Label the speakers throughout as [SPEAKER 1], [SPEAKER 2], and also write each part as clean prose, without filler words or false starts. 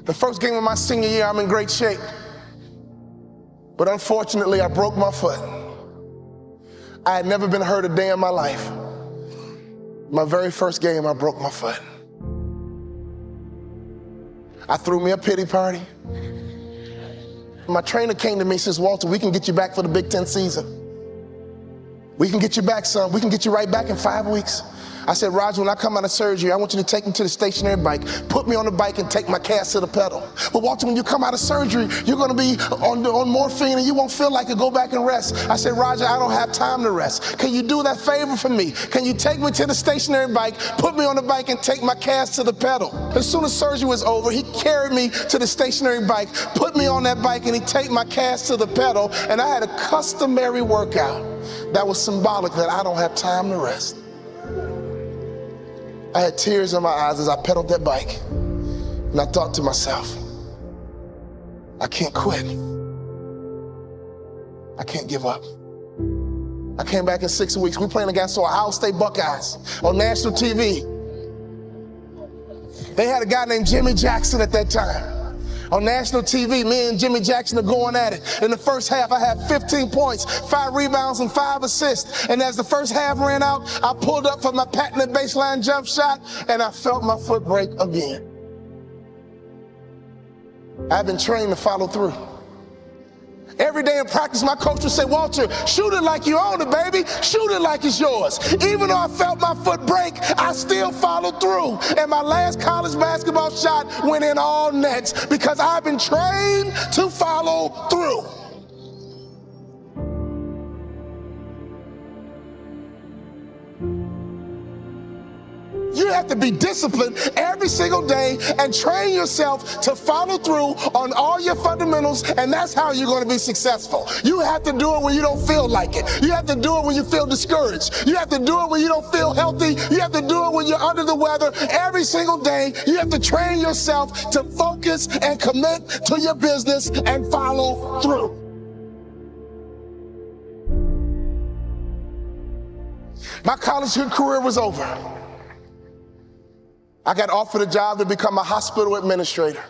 [SPEAKER 1] The first game of my senior year, I'm in great shape. But unfortunately, I broke my foot. I had never been hurt a day in my life. My very first game, I broke my foot. I threw me a pity party. My trainer came to me and says, Walter, we can get you back for the Big Ten season. We can get you back, son. We can get you right back in 5 weeks. I said, Roger, when I come out of surgery, I want you to take me to the stationary bike, put me on the bike and take my cast to the pedal. But Walter, when you come out of surgery, you're gonna be on morphine and you won't feel like it. Go back and rest. I said, Roger, I don't have time to rest. Can you do that favor for me? Can you take me to the stationary bike, put me on the bike and take my cast to the pedal? As soon as surgery was over, he carried me to the stationary bike, put me on that bike and he take my cast to the pedal, and I had a customary workout that was symbolic that I don't have time to rest. I had tears in my eyes as I pedaled that bike, and I thought to myself, I can't quit. I can't give up. I came back in 6 weeks. We playing against the Ohio State Buckeyes on national TV. They had a guy named Jimmy Jackson at that time. On national TV, me and Jimmy Jackson are going at it. In the first half, I had 15 points, 5 rebounds, and 5 assists. And as the first half ran out, I pulled up for my patented baseline jump shot, and I felt my foot break again. I've been trained to follow through. Every day in practice, my coach would say, Walter, shoot it like you own it, baby. Shoot it like it's yours. Even though I felt my foot break, I still followed through. And my last college basketball shot went in all nets because I've been trained to follow through. You have to be disciplined every single day and train yourself to follow through on all your fundamentals, and that's how you're going to be successful. You have to do it when you don't feel like it. You have to do it when you feel discouraged. You have to do it when you don't feel healthy. You have to do it when you're under the weather. Every single day, you have to train yourself to focus and commit to your business and follow through. My college career was over. I got offered a job to become a hospital administrator.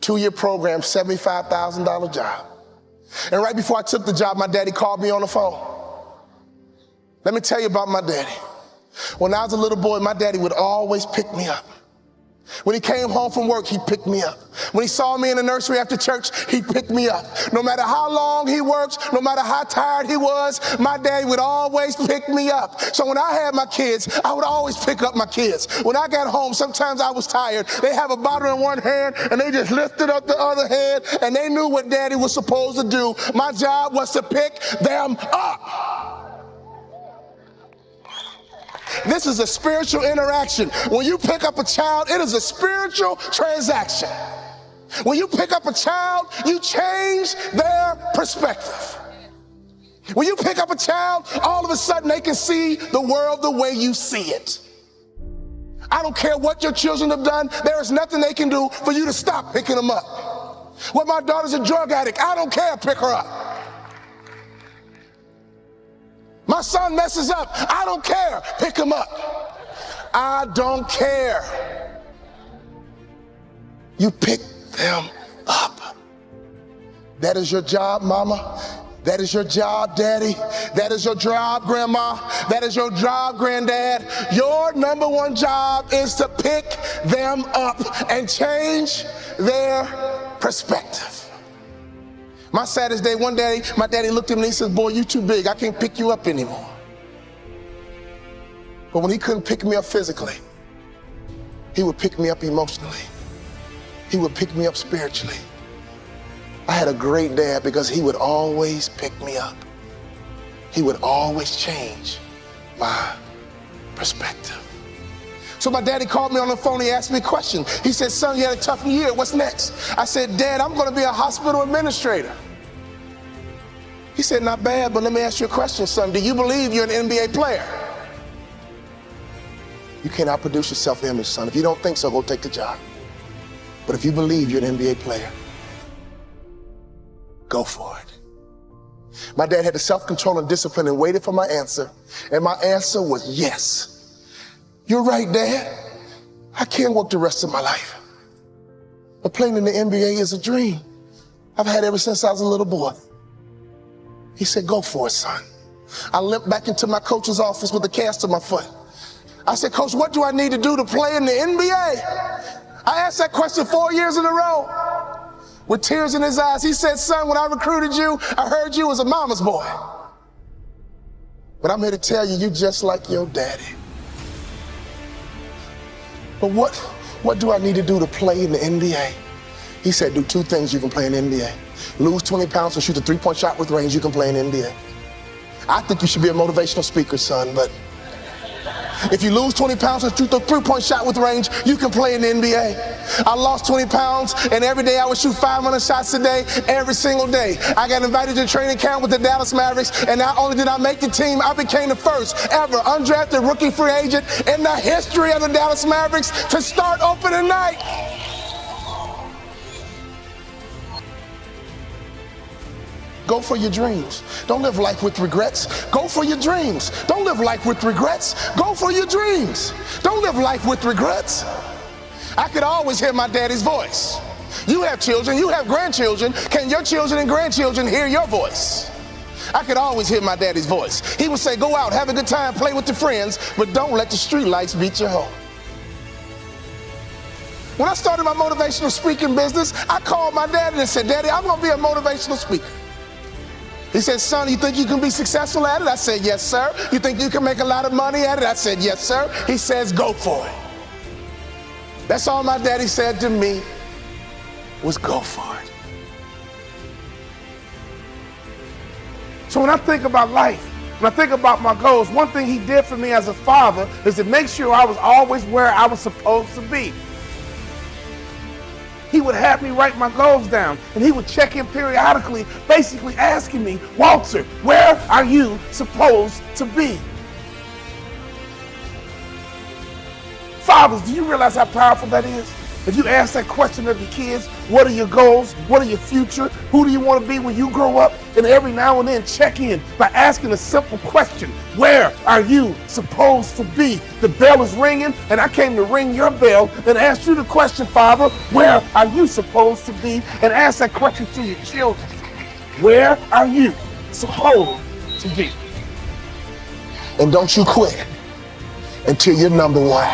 [SPEAKER 1] 2-year program, $75,000 job. And right before I took the job, my daddy called me on the phone. Let me tell you about my daddy. When I was a little boy, my daddy would always pick me up. When he came home from work, he picked me up. When he saw me in the nursery after church, he picked me up. No matter how long he worked, no matter how tired he was, my daddy would always pick me up. So when I had my kids, I would always pick up my kids. When I got home, sometimes I was tired. They have a bottle in one hand, and they just lifted up the other hand, and they knew what daddy was supposed to do. My job was to pick them up. This is a spiritual interaction. When you pick up a child, it is a spiritual transaction. When you pick up a child, you change their perspective. When you pick up a child, all of a sudden they can see the world the way you see it. I don't care what your children have done. There is nothing they can do for you to stop picking them up. Well, my daughter's a drug addict. I don't care. Pick her up. My son messes up. I don't care. Pick him up. I don't care. You pick them up. That is your job, mama. That is your job, daddy. That is your job, grandma. That is your job, granddad. Your number one job is to pick them up and change their perspective. My saddest day, one day, my daddy looked at me and he said, boy, you too big. I can't pick you up anymore. But when he couldn't pick me up physically, he would pick me up emotionally. He would pick me up spiritually. I had a great dad because he would always pick me up. He would always change my perspective. So my daddy called me on the phone. He asked me a question. He said, son, you had a tough year. What's next? I said, Dad, I'm going to be a hospital administrator. He said, not bad, but let me ask you a question, son. Do you believe you're an NBA player? You can't outproduce your self-image, son. If you don't think so, go take the job. But if you believe you're an NBA player, go for it. My dad had the self-control and discipline and waited for my answer. And my answer was yes. You're right, Dad. I can't work the rest of my life. But playing in the NBA is a dream I've had ever since I was a little boy. He said, go for it, son. I limped back into my coach's office with a cast on my foot. I said, Coach, what do I need to do to play in the NBA? I asked that question 4 years in a row. With tears in his eyes, he said, son, when I recruited you, I heard you was a mama's boy. But I'm here to tell you, you're just like your daddy. But what do I need to do to play in the NBA? He said, do two things you can play in the NBA. Lose 20 pounds and shoot a three-point shot with range, you can play in the NBA. I think you should be a motivational speaker, son, but if you lose 20 pounds and shoot a three-point shot with range, you can play in the NBA. I lost 20 pounds, and every day I would shoot 500 shots a day, every single day. I got invited to training camp with the Dallas Mavericks, and not only did I make the team, I became the first ever undrafted rookie free agent in the history of the Dallas Mavericks to start opening night. Go for your dreams. Don't live life with regrets. Go for your dreams. Don't live life with regrets. Go for your dreams. Don't live life with regrets. I could always hear my daddy's voice. You have children, you have grandchildren. Can your children and grandchildren hear your voice? I could always hear my daddy's voice. He would say, go out, have a good time, play with your friends, but don't let the street lights beat you home. When I started my motivational speaking business, I called my daddy and said, Daddy, I'm gonna be a motivational speaker. He said, son, you think you can be successful at it? I said, yes, sir. You think you can make a lot of money at it? I said, yes, sir. He says, go for it. That's all my daddy said to me was go for it. So when I think about life, when I think about my goals, one thing he did for me as a father is to make sure I was always where I was supposed to be. He would have me write my goals down, and he would check in periodically, basically asking me, Walter, where are you supposed to be? Fathers, do you realize how powerful that is? If you ask that question of your kids, what are your goals? What are your future? Who do you want to be when you grow up? And every now and then check in by asking a simple question. Where are you supposed to be? The bell is ringing, and I came to ring your bell and ask you the question, Father, where are you supposed to be? And ask that question to your children. Where are you supposed to be? And don't you quit until you're number one.